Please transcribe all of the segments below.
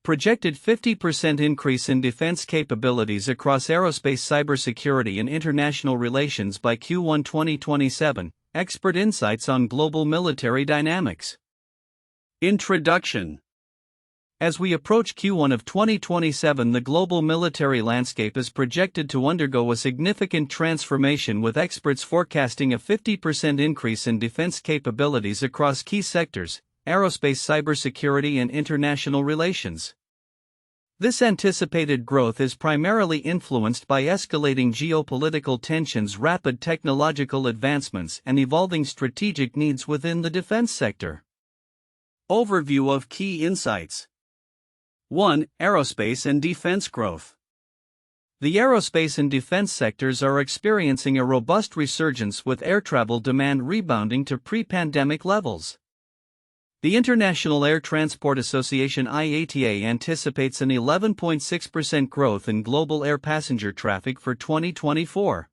Projected 50% increase in defense capabilities across aerospace, cybersecurity, and international relations by Q1 2027. Expert insights on global military dynamics. Introduction. As we approach Q1 of 2027, the global military landscape is projected to undergo a significant transformation, with experts forecasting a 50% increase in defense capabilities across key sectors: aerospace, cybersecurity, and international relations. This anticipated growth is primarily influenced by escalating geopolitical tensions, rapid technological advancements, and evolving strategic needs within the defense sector. Overview of key insights. 1. Aerospace and defense growth. The aerospace and defense sectors are experiencing a robust resurgence, with air travel demand rebounding to pre-pandemic levels. The International Air Transport Association (IATA) anticipates an 11.6% growth in global air passenger traffic for 2024.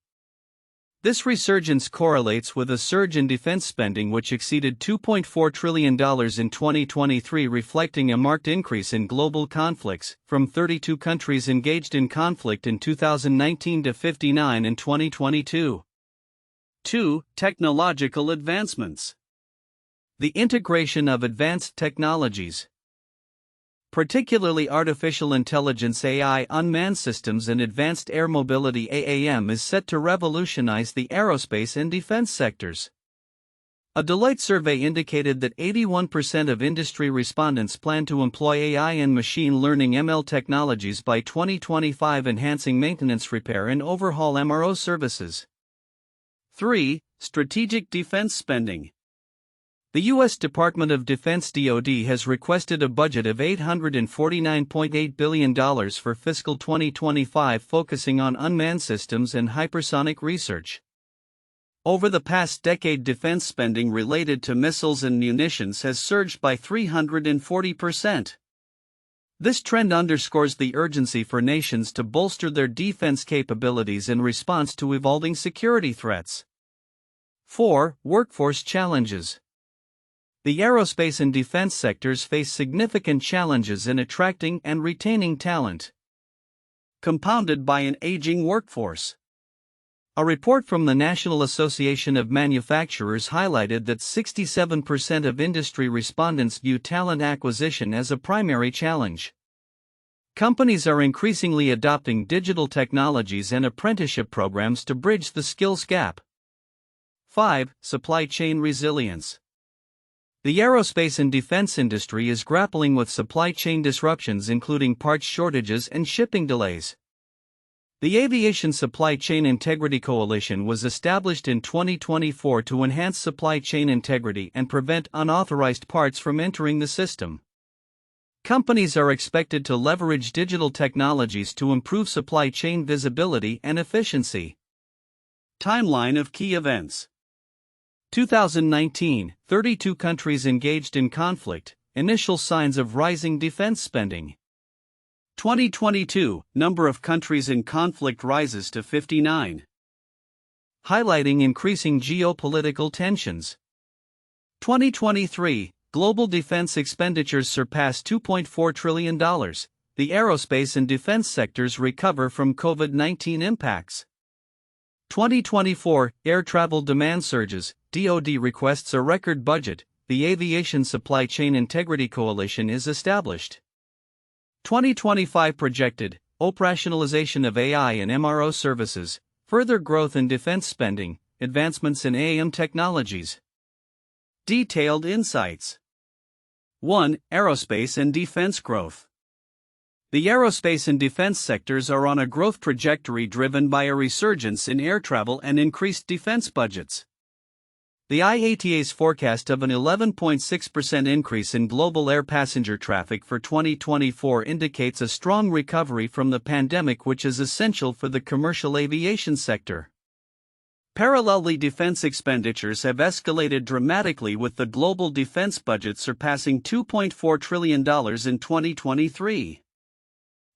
This resurgence correlates with a surge in defense spending, which exceeded $2.4 trillion in 2023, reflecting a marked increase in global conflicts, from 32 countries engaged in conflict in 2019 to 59 in 2022. 2. Technological advancements. The integration of advanced technologies, particularly artificial intelligence (AI), unmanned systems, and advanced air mobility (AAM), is set to revolutionize the aerospace and defense sectors. A Deloitte survey indicated that 81% of industry respondents plan to employ AI and machine learning (ML) technologies by 2025, enhancing maintenance, repair, and overhaul MRO services. 3. Strategic defense spending. The U.S. Department of Defense (DoD) has requested a budget of $849.8 billion for fiscal 2025, focusing on unmanned systems and hypersonic research. Over the past decade, defense spending related to missiles and munitions has surged by 340%. This trend underscores the urgency for nations to bolster their defense capabilities in response to evolving security threats. 4. Workforce challenges. The aerospace and defense sectors face significant challenges in attracting and retaining talent, compounded by an aging workforce. A report from the National Association of Manufacturers highlighted that 67% of industry respondents view talent acquisition as a primary challenge. Companies are increasingly adopting digital technologies and apprenticeship programs to bridge the skills gap. 5. Supply chain resilience. The aerospace and defense industry is grappling with supply chain disruptions, including parts shortages and shipping delays. The Aviation Supply Chain Integrity Coalition was established in 2024 to enhance supply chain integrity and prevent unauthorized parts from entering the system. Companies are expected to leverage digital technologies to improve supply chain visibility and efficiency. Timeline of key events. 2019, 32 countries engaged in conflict, initial signs of rising defense spending. 2022, number of countries in conflict rises to 59, highlighting increasing geopolitical tensions. 2023, global defense expenditures surpass $2.4 trillion. The aerospace and defense sectors recover from COVID-19 impacts. 2024, air travel demand surges. DoD requests a record budget. The Aviation Supply Chain Integrity Coalition is established. 2025 projected operationalization of AI and MRO services, further growth in defense spending, advancements in AAM technologies. Detailed insights. 1. Aerospace and defense growth. The aerospace and defense sectors are on a growth trajectory driven by a resurgence in air travel and increased defense budgets. The IATA's forecast of an 11.6% increase in global air passenger traffic for 2024 indicates a strong recovery from the pandemic, which is essential for the commercial aviation sector. Parallelly, defense expenditures have escalated dramatically, with the global defense budget surpassing $2.4 trillion in 2023.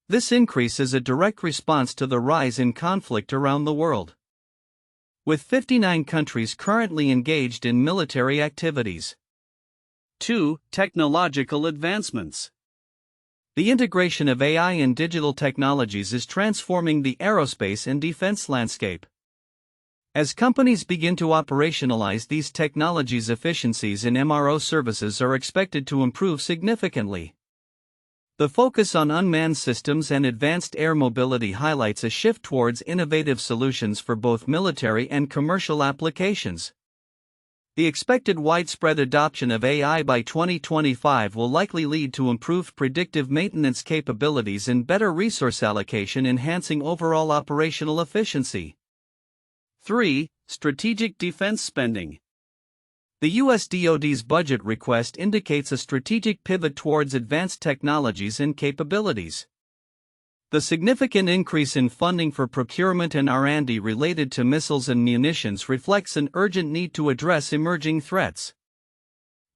This increase is a direct response to the rise in conflict around the world, with 59 countries currently engaged in military activities. 2. Technological advancements. The integration of AI and digital technologies is transforming the aerospace and defense landscape. As companies begin to operationalize these technologies, efficiencies in MRO services are expected to improve significantly. The focus on unmanned systems and advanced air mobility highlights a shift towards innovative solutions for both military and commercial applications. The expected widespread adoption of AI by 2025 will likely lead to improved predictive maintenance capabilities and better resource allocation, enhancing overall operational efficiency. 3. Strategic defense spending. The U.S. DoD's budget request indicates a strategic pivot towards advanced technologies and capabilities. The significant increase in funding for procurement and R&D related to missiles and munitions reflects an urgent need to address emerging threats.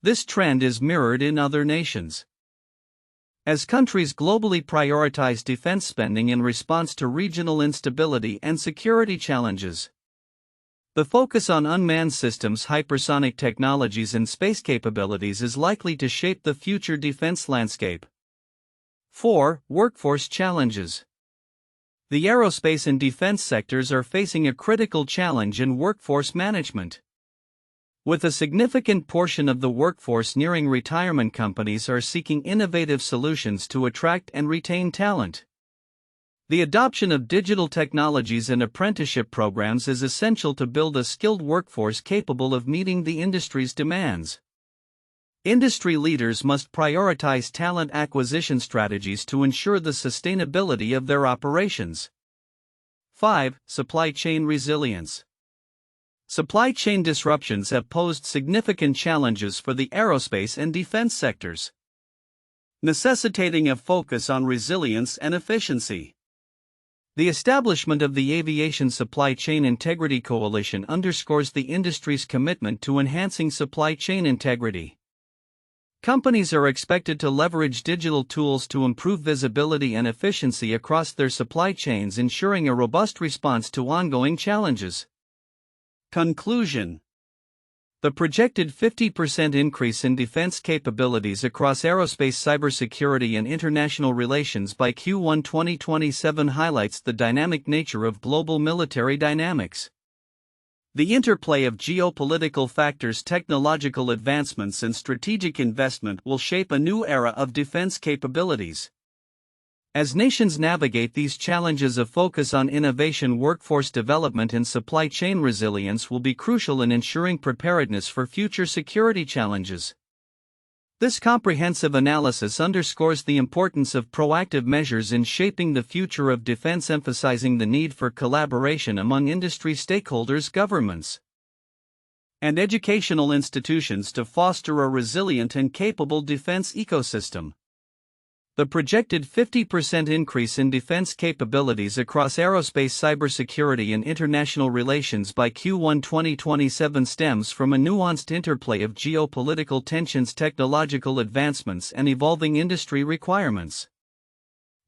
This trend is mirrored in other nations. As countries globally prioritize defense spending in response to regional instability and security challenges, the focus on unmanned systems, hypersonic technologies, and space capabilities is likely to shape the future defense landscape. 4. Workforce challenges. The aerospace and defense sectors are facing a critical challenge in workforce management. With a significant portion of the workforce nearing retirement, companies are seeking innovative solutions to attract and retain talent. The adoption of digital technologies and apprenticeship programs is essential to build a skilled workforce capable of meeting the industry's demands. Industry leaders must prioritize talent acquisition strategies to ensure the sustainability of their operations. 5. Supply chain resilience. Supply chain disruptions have posed significant challenges for the aerospace and defense sectors, necessitating a focus on resilience and efficiency. The establishment of the Aviation Supply Chain Integrity Coalition underscores the industry's commitment to enhancing supply chain integrity. Companies are expected to leverage digital tools to improve visibility and efficiency across their supply chains, ensuring a robust response to ongoing challenges. Conclusion. The projected 50% increase in defense capabilities across aerospace, cybersecurity, and international relations by Q1 2027 highlights the dynamic nature of global military dynamics. The interplay of geopolitical factors, technological advancements, and strategic investment will shape a new era of defense capabilities. As nations navigate these challenges, a focus on innovation, workforce development, and supply chain resilience will be crucial in ensuring preparedness for future security challenges. This comprehensive analysis underscores the importance of proactive measures in shaping the future of defense, emphasizing the need for collaboration among industry stakeholders, governments, and educational institutions to foster a resilient and capable defense ecosystem. The projected 50% increase in defense capabilities across aerospace, cybersecurity, and international relations by Q1 2027 stems from a nuanced interplay of geopolitical tensions, technological advancements, and evolving industry requirements.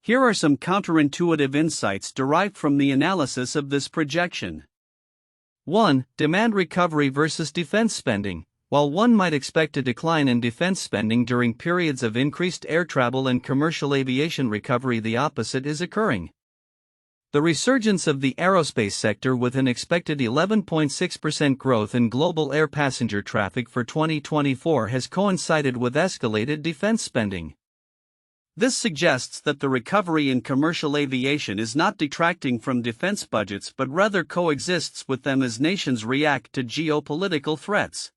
Here are some counterintuitive insights derived from the analysis of this projection. 1. Demand recovery versus defense spending. While one might expect a decline in defense spending during periods of increased air travel and commercial aviation recovery, the opposite is occurring. The resurgence of the aerospace sector, with an expected 11.6% growth in global air passenger traffic for 2024, has coincided with escalated defense spending. This suggests that the recovery in commercial aviation is not detracting from defense budgets but rather coexists with them as nations react to geopolitical threats.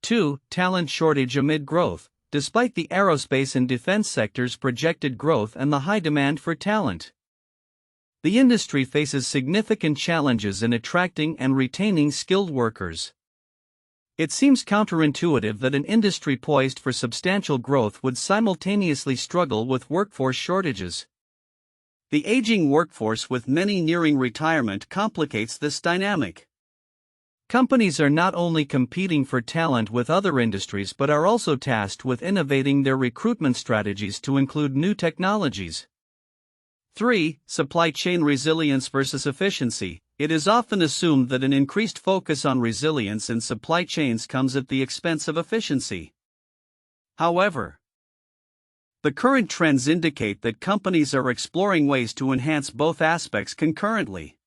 2. Talent shortage amid growth. Despite the aerospace and defense sector's projected growth and the high demand for talent, the industry faces significant challenges in attracting and retaining skilled workers. It seems counterintuitive that an industry poised for substantial growth would simultaneously struggle with workforce shortages. The aging workforce, with many nearing retirement, complicates this dynamic. Companies are not only competing for talent with other industries but are also tasked with innovating their recruitment strategies to include new technologies. 3. Supply chain resilience versus efficiency. It is often assumed that an increased focus on resilience in supply chains comes at the expense of efficiency. However, The current trends indicate that companies are exploring ways to enhance both aspects concurrently.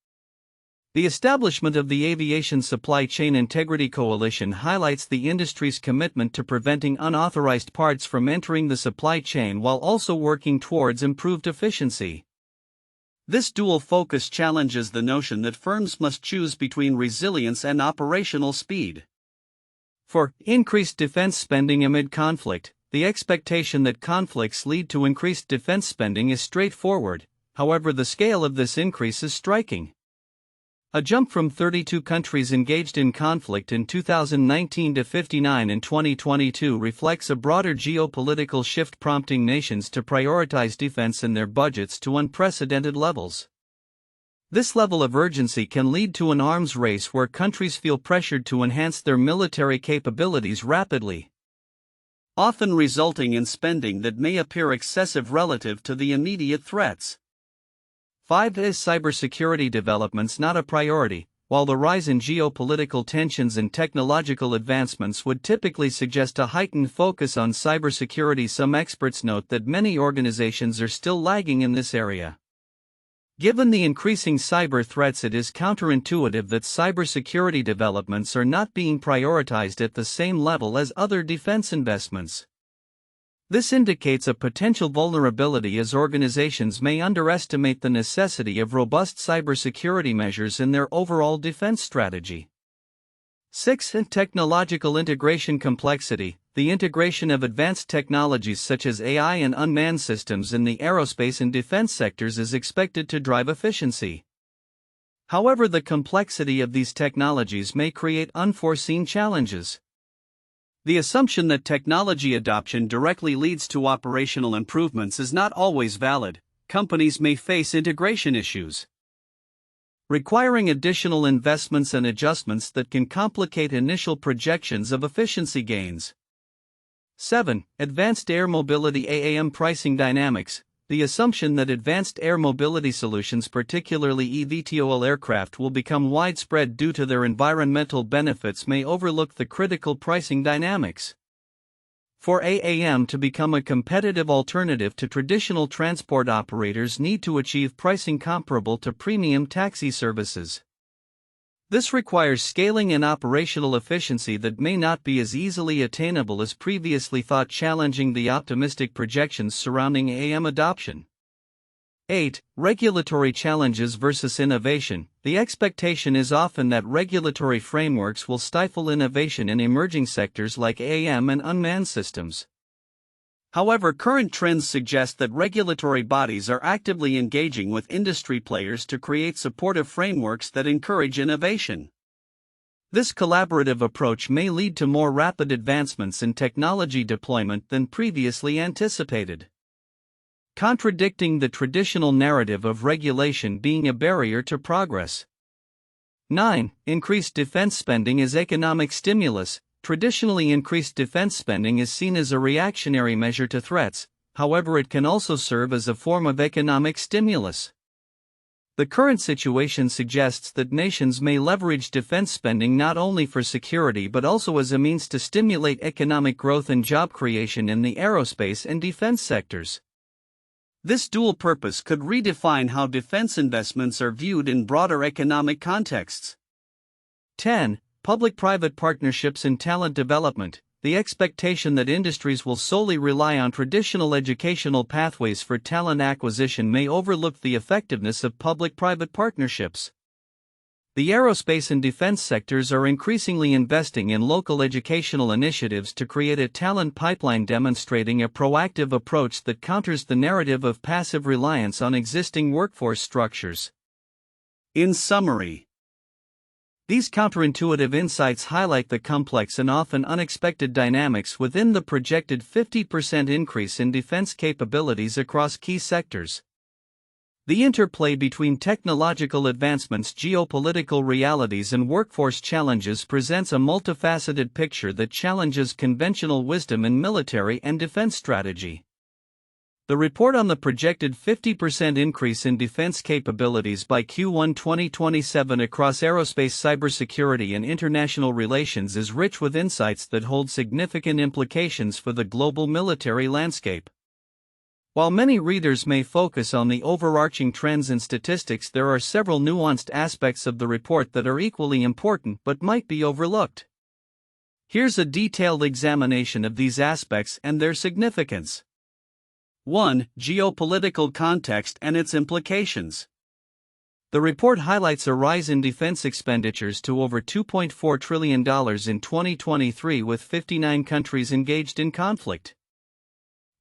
The establishment of the Aviation Supply Chain Integrity Coalition highlights the industry's commitment to preventing unauthorized parts from entering the supply chain while also working towards improved efficiency. This dual focus challenges the notion that firms must choose between resilience and operational speed. For increased defense spending amid conflict, the expectation that conflicts lead to increased defense spending is straightforward, however, the scale of this increase is striking. A jump from 32 countries engaged in conflict in 2019 to 59 in 2022 reflects a broader geopolitical shift prompting nations to prioritize defense in their budgets to unprecedented levels. This level of urgency can lead to an arms race where countries feel pressured to enhance their military capabilities rapidly, often resulting in spending that may appear excessive relative to the immediate threats. 5. Is cybersecurity developments not a priority? While the rise in geopolitical tensions and technological advancements would typically suggest a heightened focus on cybersecurity, some experts note that many organizations are still lagging in this area. Given the increasing cyber threats, it is counterintuitive that cybersecurity developments are not being prioritized at the same level as other defense investments. This indicates a potential vulnerability, as organizations may underestimate the necessity of robust cybersecurity measures in their overall defense strategy. 6. Technological integration complexity. The integration of advanced technologies such as AI and unmanned systems in the aerospace and defense sectors is expected to drive efficiency. However, the complexity of these technologies may create unforeseen challenges. The assumption that technology adoption directly leads to operational improvements is not always valid. Companies may face integration issues, requiring additional investments and adjustments that can complicate initial projections of efficiency gains. 7. Advanced air mobility AAM pricing dynamics. The assumption that advanced air mobility solutions, particularly eVTOL aircraft, will become widespread due to their environmental benefits may overlook the critical pricing dynamics. For AAM to become a competitive alternative to traditional transport, operators need to achieve pricing comparable to premium taxi services. This requires scaling and operational efficiency that may not be as easily attainable as previously thought, challenging the optimistic projections surrounding AM adoption. 8. Regulatory challenges versus innovation. The expectation is often that regulatory frameworks will stifle innovation in emerging sectors like AM and unmanned systems. However, current trends suggest that regulatory bodies are actively engaging with industry players to create supportive frameworks that encourage innovation. This collaborative approach may lead to more rapid advancements in technology deployment than previously anticipated, contradicting the traditional narrative of regulation being a barrier to progress. 9. Increased defense spending as economic stimulus. Traditionally, increased defense spending is seen as a reactionary measure to threats, however, it can also serve as a form of economic stimulus. The current situation suggests that nations may leverage defense spending not only for security but also as a means to stimulate economic growth and job creation in the aerospace and defense sectors. This dual purpose could redefine how defense investments are viewed in broader economic contexts. 10. Public-private partnerships in talent development. The expectation that industries will solely rely on traditional educational pathways for talent acquisition may overlook the effectiveness of public-private partnerships. The aerospace and defense sectors are increasingly investing in local educational initiatives to create a talent pipeline, demonstrating a proactive approach that counters the narrative of passive reliance on existing workforce structures. In summary, these counterintuitive insights highlight the complex and often unexpected dynamics within the projected 50% increase in defense capabilities across key sectors. The interplay between technological advancements, geopolitical realities, and workforce challenges presents a multifaceted picture that challenges conventional wisdom in military and defense strategy. The report on the projected 50% increase in defense capabilities by Q1 2027 across aerospace, cybersecurity, and international relations is rich with insights that hold significant implications for the global military landscape. While many readers may focus on the overarching trends and statistics, there are several nuanced aspects of the report that are equally important but might be overlooked. Here's a detailed examination of these aspects and their significance. 1. Geopolitical context and its implications. The report highlights a rise in defense expenditures to over $2.4 trillion in 2023, with 59 countries engaged in conflict,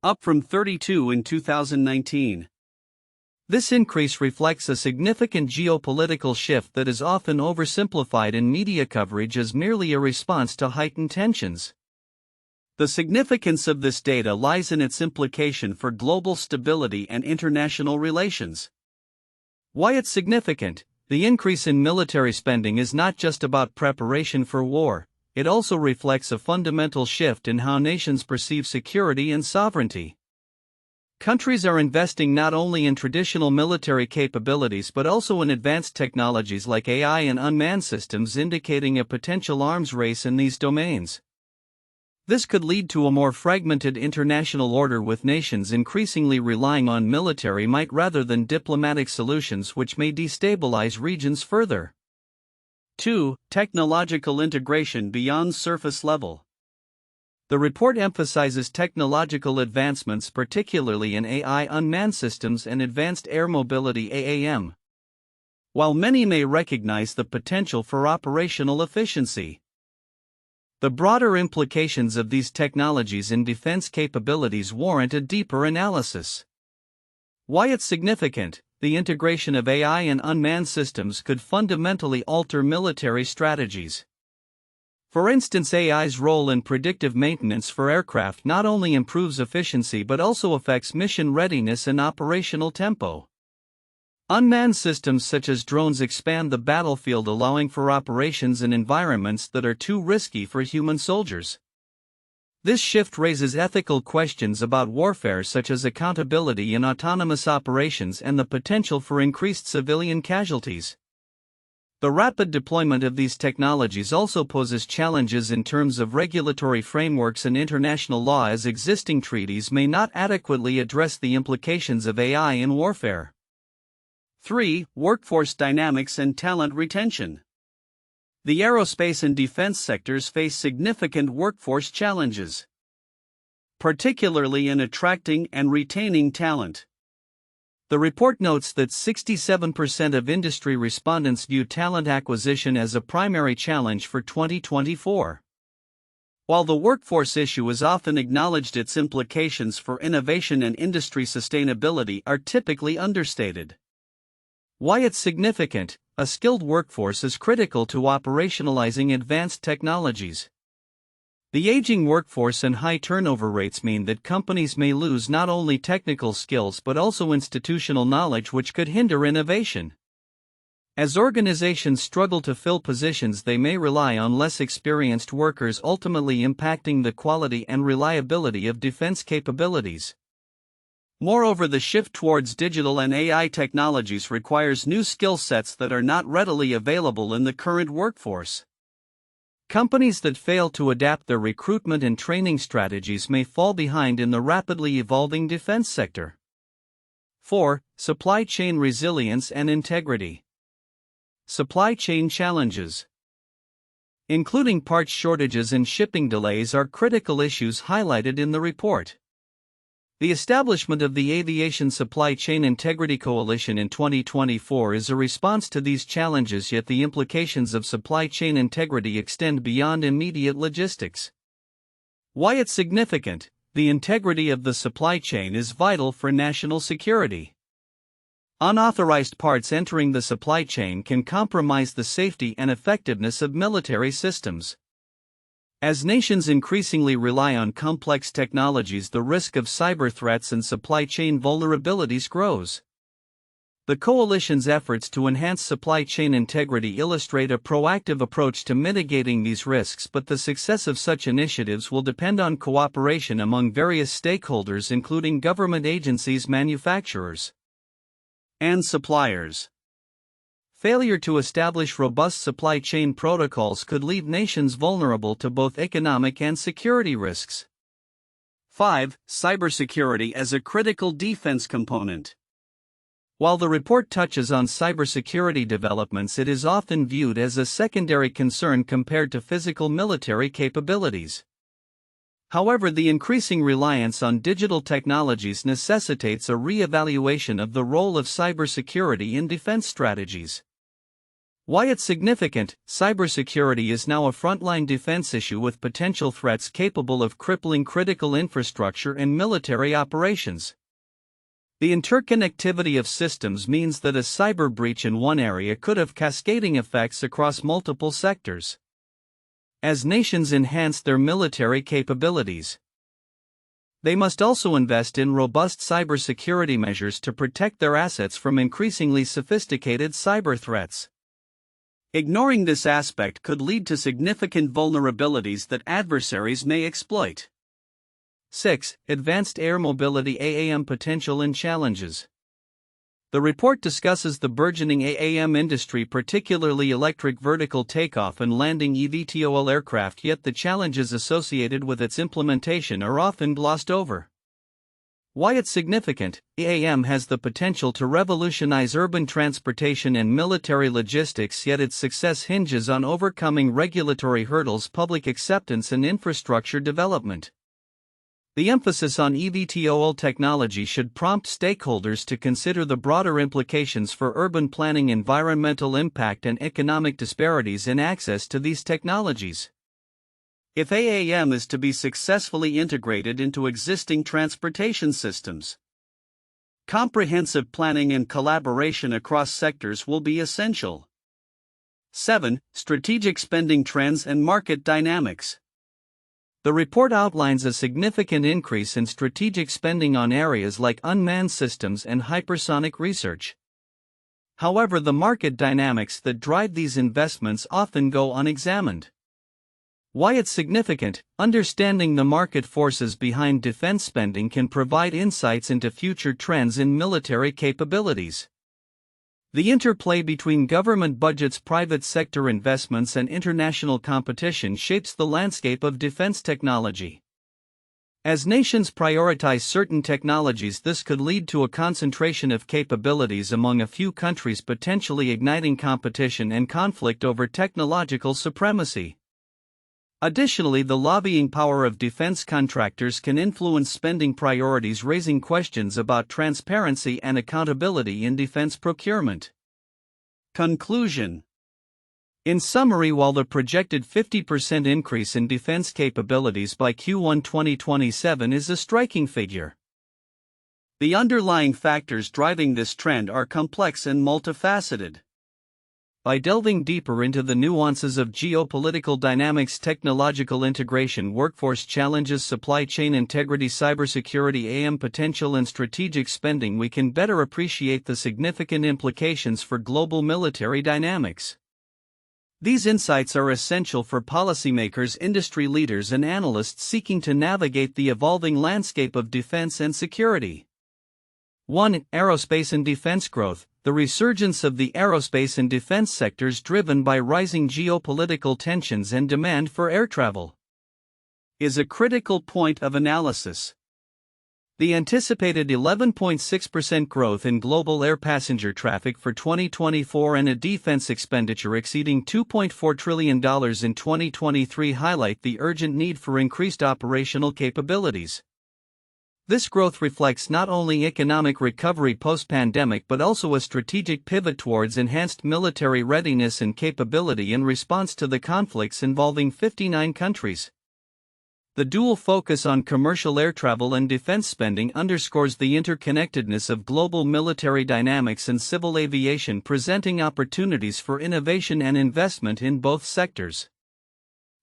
up from 32 in 2019. This increase reflects a significant geopolitical shift that is often oversimplified in media coverage as merely a response to heightened tensions. The significance of this data lies in its implication for global stability and international relations. Why it's significant: the increase in military spending is not just about preparation for war, it also reflects a fundamental shift in how nations perceive security and sovereignty. Countries are investing not only in traditional military capabilities but also in advanced technologies like AI and unmanned systems, indicating a potential arms race in these domains. This could lead to a more fragmented international order, with nations increasingly relying on military might rather than diplomatic solutions, which may destabilize regions further. 2. Technological integration beyond surface level. The report emphasizes technological advancements, particularly in AI, unmanned systems, and advanced air mobility (AAM. While many may recognize the potential for operational efficiency, the broader implications of these technologies in defense capabilities warrant a deeper analysis. Why it's significant: the integration of AI and unmanned systems could fundamentally alter military strategies. For instance, AI's role in predictive maintenance for aircraft not only improves efficiency but also affects mission readiness and operational tempo. Unmanned systems such as drones expand the battlefield, allowing for operations in environments that are too risky for human soldiers. This shift raises ethical questions about warfare, such as accountability in autonomous operations and the potential for increased civilian casualties. The rapid deployment of these technologies also poses challenges in terms of regulatory frameworks and international law, as existing treaties may not adequately address the implications of AI in warfare. 3. Workforce dynamics and talent retention. The aerospace and defense sectors face significant workforce challenges, particularly in attracting and retaining talent. The report notes that 67% of industry respondents view talent acquisition as a primary challenge for 2024. While the workforce issue is often acknowledged, its implications for innovation and industry sustainability are typically understated. Why it's significant: a skilled workforce is critical to operationalizing advanced technologies. The aging workforce and high turnover rates mean that companies may lose not only technical skills but also institutional knowledge, which could hinder innovation. As organizations struggle to fill positions, they may rely on less experienced workers, ultimately impacting the quality and reliability of defense capabilities. Moreover, the shift towards digital and AI technologies requires new skill sets that are not readily available in the current workforce. Companies that fail to adapt their recruitment and training strategies may fall behind in the rapidly evolving defense sector. 4. Supply chain resilience and integrity. Supply chain challenges, including parts shortages and shipping delays, are critical issues highlighted in the report. The establishment of the Aviation Supply Chain Integrity Coalition in 2024 is a response to these challenges, yet the implications of supply chain integrity extend beyond immediate logistics. Why it's significant: the integrity of the supply chain is vital for national security. Unauthorized parts entering the supply chain can compromise the safety and effectiveness of military systems. As nations increasingly rely on complex technologies, the risk of cyber threats and supply chain vulnerabilities grows. The coalition's efforts to enhance supply chain integrity illustrate a proactive approach to mitigating these risks, but the success of such initiatives will depend on cooperation among various stakeholders, including government agencies, manufacturers, and suppliers. Failure to establish robust supply chain protocols could leave nations vulnerable to both economic and security risks. 5. Cybersecurity as a critical defense component. While the report touches on cybersecurity developments, it is often viewed as a secondary concern compared to physical military capabilities. However, the increasing reliance on digital technologies necessitates a re-evaluation of the role of cybersecurity in defense strategies. Why it's significant: cybersecurity is now a frontline defense issue with potential threats capable of crippling critical infrastructure and military operations. The interconnectivity of systems means that a cyber breach in one area could have cascading effects across multiple sectors. As nations enhance their military capabilities, they must also invest in robust cybersecurity measures to protect their assets from increasingly sophisticated cyber threats. Ignoring this aspect could lead to significant vulnerabilities that adversaries may exploit. 6. Advanced Air Mobility AAM Potential and Challenges. The report discusses the burgeoning AAM industry, particularly electric vertical takeoff and landing (eVTOL) aircraft, yet the challenges associated with its implementation are often glossed over. Why it's significant: AAM has the potential to revolutionize urban transportation and military logistics, yet its success hinges on overcoming regulatory hurdles, public acceptance, and infrastructure development. The emphasis on eVTOL technology should prompt stakeholders to consider the broader implications for urban planning, environmental impact, and economic disparities in access to these technologies. If AAM is to be successfully integrated into existing transportation systems, comprehensive planning and collaboration across sectors will be essential. 7. Strategic spending trends and market dynamics. The report outlines a significant increase in strategic spending on areas like unmanned systems and hypersonic research. However, the market dynamics that drive these investments often go unexamined. Why it's significant: understanding the market forces behind defense spending can provide insights into future trends in military capabilities. The interplay between government budgets, private sector investments, and international competition shapes the landscape of defense technology. As nations prioritize certain technologies, this could lead to a concentration of capabilities among a few countries, potentially igniting competition and conflict over technological supremacy. Additionally, the lobbying power of defense contractors can influence spending priorities, raising questions about transparency and accountability in defense procurement. Conclusion. In summary, while the projected 50% increase in defense capabilities by Q1 2027 is a striking figure, the underlying factors driving this trend are complex and multifaceted. By delving deeper into the nuances of geopolitical dynamics, technological integration, workforce challenges, supply chain integrity, cybersecurity, AAM potential, and strategic spending, we can better appreciate the significant implications for global military dynamics. These insights are essential for policymakers, industry leaders, and analysts seeking to navigate the evolving landscape of defense and security. 1. Aerospace and defense growth. The resurgence of the aerospace and defense sectors, driven by rising geopolitical tensions and demand for air travel, is a critical point of analysis. The anticipated 11.6% growth in global air passenger traffic for 2024 and a defense expenditure exceeding $2.4 trillion in 2023 highlight the urgent need for increased operational capabilities. This growth reflects not only economic recovery post-pandemic but also a strategic pivot towards enhanced military readiness and capability in response to the conflicts involving 59 countries. The dual focus on commercial air travel and defense spending underscores the interconnectedness of global military dynamics and civil aviation, presenting opportunities for innovation and investment in both sectors.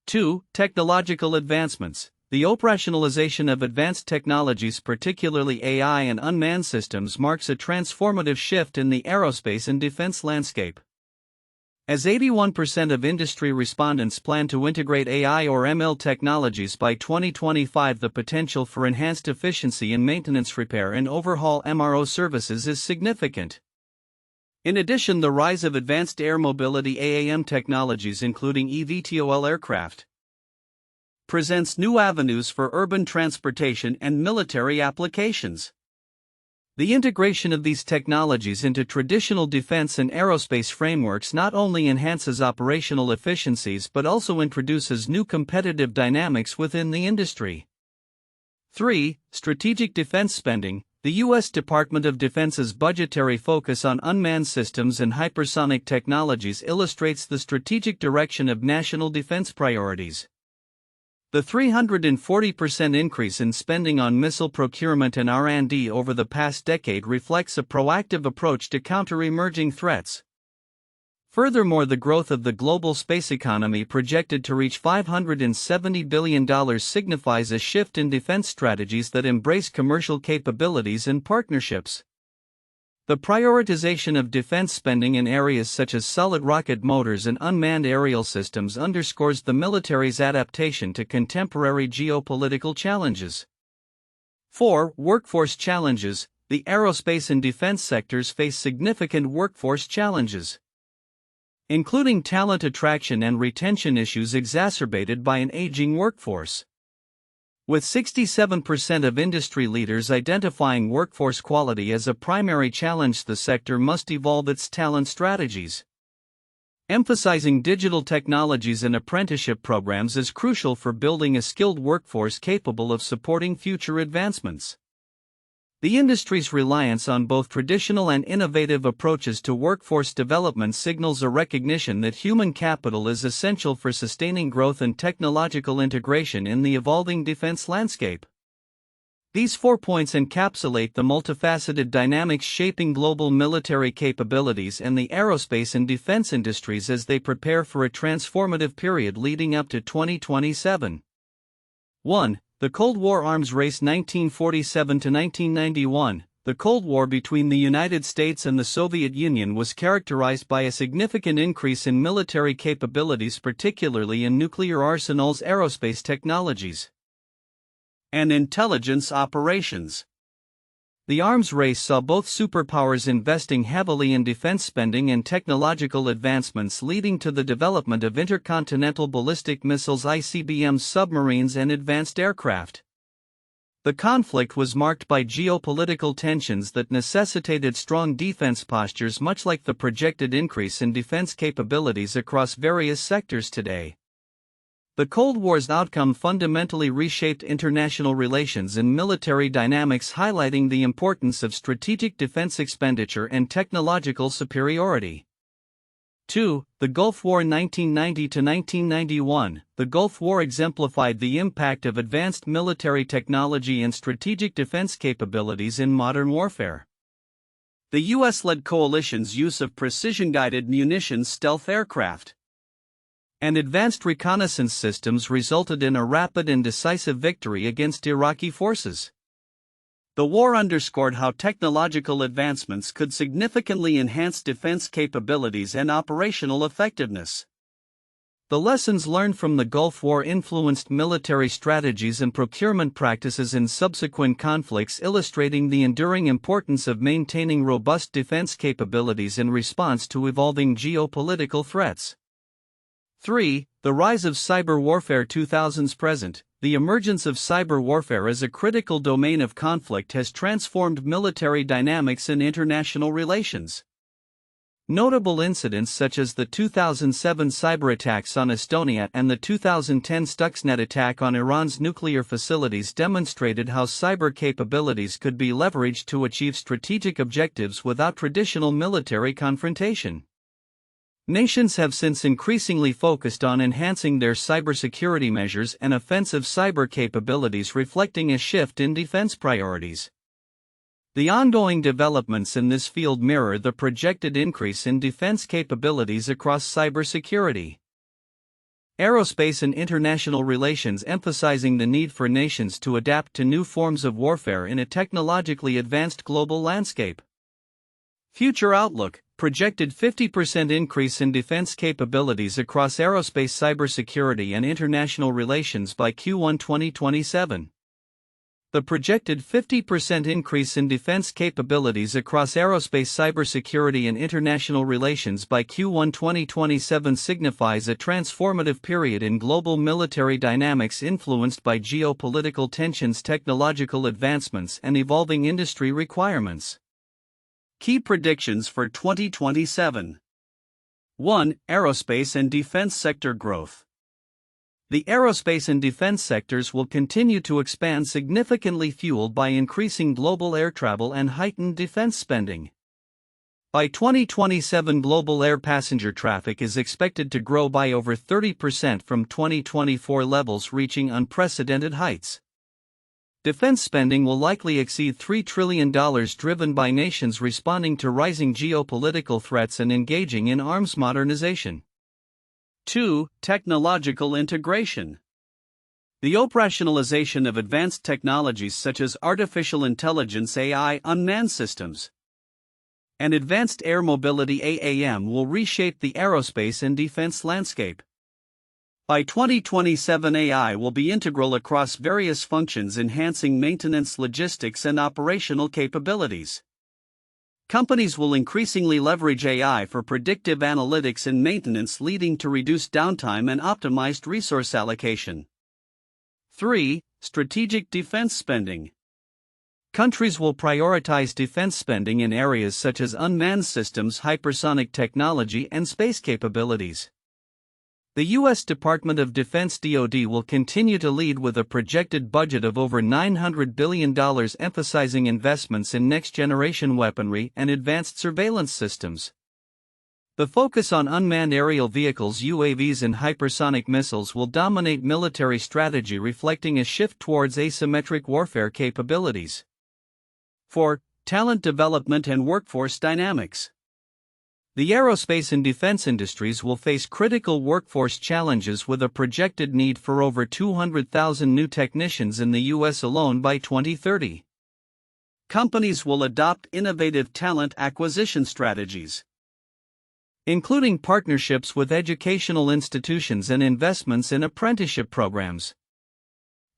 2. Technological advancements. The operationalization of advanced technologies, particularly AI and unmanned systems, marks a transformative shift in the aerospace and defense landscape. As 81% of industry respondents plan to integrate AI or ML technologies by 2025, the potential for enhanced efficiency in maintenance, repair, and overhaul MRO services is significant. In addition, the rise of advanced air mobility AAM technologies, including eVTOL aircraft, presents new avenues for urban transportation and military applications. The integration of these technologies into traditional defense and aerospace frameworks not only enhances operational efficiencies but also introduces new competitive dynamics within the industry. 3. Strategic defense spending. The U.S. Department of Defense's budgetary focus on unmanned systems and hypersonic technologies illustrates the strategic direction of national defense priorities. The 340% increase in spending on missile procurement and R&D over the past decade reflects a proactive approach to counter emerging threats. Furthermore, the growth of the global space economy, projected to reach $570 billion, signifies a shift in defense strategies that embrace commercial capabilities and partnerships. The prioritization of defense spending in areas such as solid rocket motors and unmanned aerial systems underscores the military's adaptation to contemporary geopolitical challenges. 4. Workforce challenges. The aerospace and defense sectors face significant workforce challenges, including talent attraction and retention issues exacerbated by an aging workforce. With 67% of industry leaders identifying workforce quality as a primary challenge, the sector must evolve its talent strategies. Emphasizing digital technologies and apprenticeship programs is crucial for building a skilled workforce capable of supporting future advancements. The industry's reliance on both traditional and innovative approaches to workforce development signals a recognition that human capital is essential for sustaining growth and technological integration in the evolving defense landscape. These 4 points encapsulate the multifaceted dynamics shaping global military capabilities and the aerospace and defense industries as they prepare for a transformative period leading up to 2027. 1. The Cold War arms race 1947 to 1991. The Cold War between the United States and the Soviet Union was characterized by a significant increase in military capabilities, particularly in nuclear arsenals, aerospace technologies, and intelligence operations. The arms race saw both superpowers investing heavily in defense spending and technological advancements, leading to the development of intercontinental ballistic missiles (ICBMs), submarines, and advanced aircraft. The conflict was marked by geopolitical tensions that necessitated strong defense postures, much like the projected increase in defense capabilities across various sectors today. The Cold War's outcome fundamentally reshaped international relations and military dynamics, highlighting the importance of strategic defense expenditure and technological superiority. 2. The Gulf War 1990 to 1991. The Gulf War exemplified the impact of advanced military technology and strategic defense capabilities in modern warfare. The U.S.-led coalition's use of precision-guided munitions, stealth aircraft, and advanced reconnaissance systems resulted in a rapid and decisive victory against Iraqi forces. The war underscored how technological advancements could significantly enhance defense capabilities and operational effectiveness. The lessons learned from the Gulf War influenced military strategies and procurement practices in subsequent conflicts, illustrating the enduring importance of maintaining robust defense capabilities in response to evolving geopolitical threats. 3. The rise of cyber warfare 2000s present. The emergence of cyber warfare as a critical domain of conflict has transformed military dynamics and international relations. Notable incidents such as the 2007 cyber attacks on Estonia and the 2010 Stuxnet attack on Iran's nuclear facilities demonstrated how cyber capabilities could be leveraged to achieve strategic objectives without traditional military confrontation. Nations have since increasingly focused on enhancing their cybersecurity measures and offensive cyber capabilities, reflecting a shift in defense priorities. The ongoing developments in this field mirror the projected increase in defense capabilities across cybersecurity, aerospace, and international relations, emphasizing the need for nations to adapt to new forms of warfare in a technologically advanced global landscape. Future outlook. Projected 50% increase in defense capabilities across aerospace, cybersecurity, and international relations by Q1 2027. The projected 50% increase in defense capabilities across aerospace, cybersecurity, and international relations by Q1 2027 signifies a transformative period in global military dynamics influenced by geopolitical tensions, technological advancements, and evolving industry requirements. Key predictions for 2027. 1. Aerospace and defense sector growth. The aerospace and defense sectors will continue to expand significantly, fueled by increasing global air travel and heightened defense spending. By 2027, global air passenger traffic is expected to grow by over 30% from 2024 levels, reaching unprecedented heights. Defense spending will likely exceed $3 trillion, driven by nations responding to rising geopolitical threats and engaging in arms modernization. 2. Technological integration. The operationalization of advanced technologies such as artificial intelligence (AI), unmanned systems, and advanced air mobility (AAM) will reshape the aerospace and defense landscape. By 2027, AI will be integral across various functions, enhancing maintenance, logistics, and operational capabilities. Companies will increasingly leverage AI for predictive analytics and maintenance, leading to reduced downtime and optimized resource allocation. 3. Strategic defense spending. Countries will prioritize defense spending in areas such as unmanned systems, hypersonic technology, and space capabilities. The U.S. Department of Defense (DoD) will continue to lead with a projected budget of over $900 billion, emphasizing investments in next-generation weaponry and advanced surveillance systems. The focus on unmanned aerial vehicles (UAVs) and hypersonic missiles will dominate military strategy, reflecting a shift towards asymmetric warfare capabilities. 4. Talent development and workforce dynamics. The aerospace and defense industries will face critical workforce challenges, with a projected need for over 200,000 new technicians in the U.S. alone by 2030. Companies will adopt innovative talent acquisition strategies, including partnerships with educational institutions and investments in apprenticeship programs.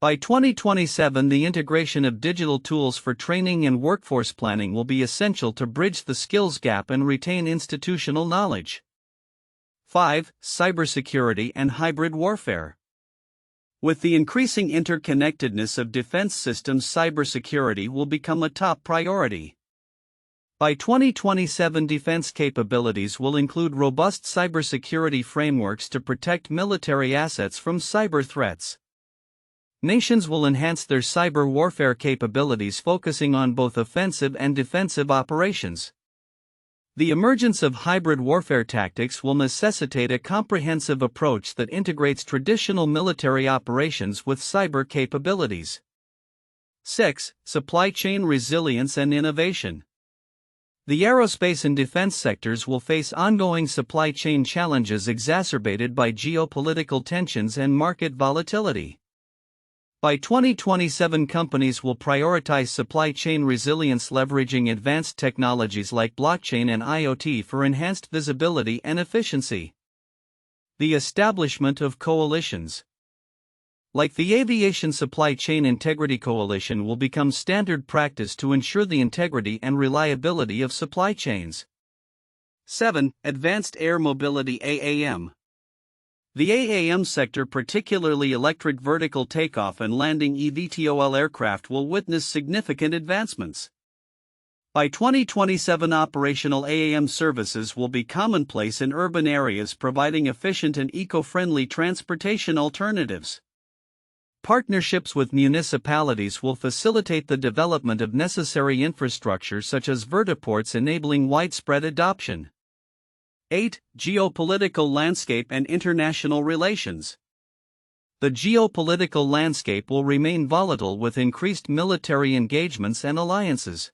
By 2027, the integration of digital tools for training and workforce planning will be essential to bridge the skills gap and retain institutional knowledge. 5. Cybersecurity and hybrid warfare. With the increasing interconnectedness of defense systems, cybersecurity will become a top priority. By 2027, defense capabilities will include robust cybersecurity frameworks to protect military assets from cyber threats. Nations will enhance their cyber warfare capabilities, focusing on both offensive and defensive operations. The emergence of hybrid warfare tactics will necessitate a comprehensive approach that integrates traditional military operations with cyber capabilities. 6. Supply chain resilience and innovation. The aerospace and defense sectors will face ongoing supply chain challenges exacerbated by geopolitical tensions and market volatility. By 2027, companies will prioritize supply chain resilience, leveraging advanced technologies like blockchain and IoT for enhanced visibility and efficiency. The establishment of coalitions like the Aviation Supply Chain Integrity Coalition will become standard practice to ensure the integrity and reliability of supply chains. 7. Advanced air mobility (AAM). The AAM sector, particularly electric vertical takeoff and landing (eVTOL) aircraft, will witness significant advancements. By 2027, operational AAM services will be commonplace in urban areas, providing efficient and eco-friendly transportation alternatives. Partnerships with municipalities will facilitate the development of necessary infrastructure such as vertiports, enabling widespread adoption. 8. Geopolitical landscape and international relations. The geopolitical landscape will remain volatile, with increased military engagements and alliances.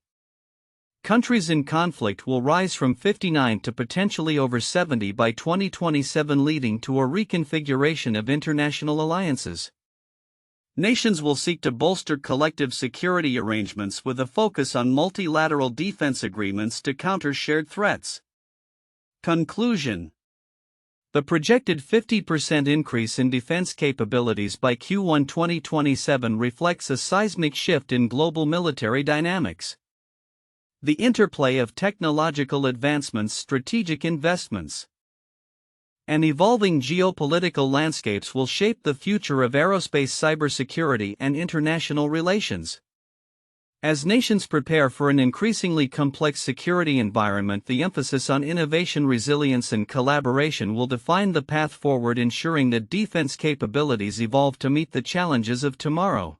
Countries in conflict will rise from 59 to potentially over 70 by 2027, leading to a reconfiguration of international alliances. Nations will seek to bolster collective security arrangements with a focus on multilateral defense agreements to counter shared threats. Conclusion. The projected 50% increase in defense capabilities by Q1 2027 reflects a seismic shift in global military dynamics. The interplay of technological advancements, strategic investments, and evolving geopolitical landscapes will shape the future of aerospace cybersecurity and international relations. As nations prepare for an increasingly complex security environment, the emphasis on innovation, resilience, and collaboration will define the path forward, ensuring that defense capabilities evolve to meet the challenges of tomorrow.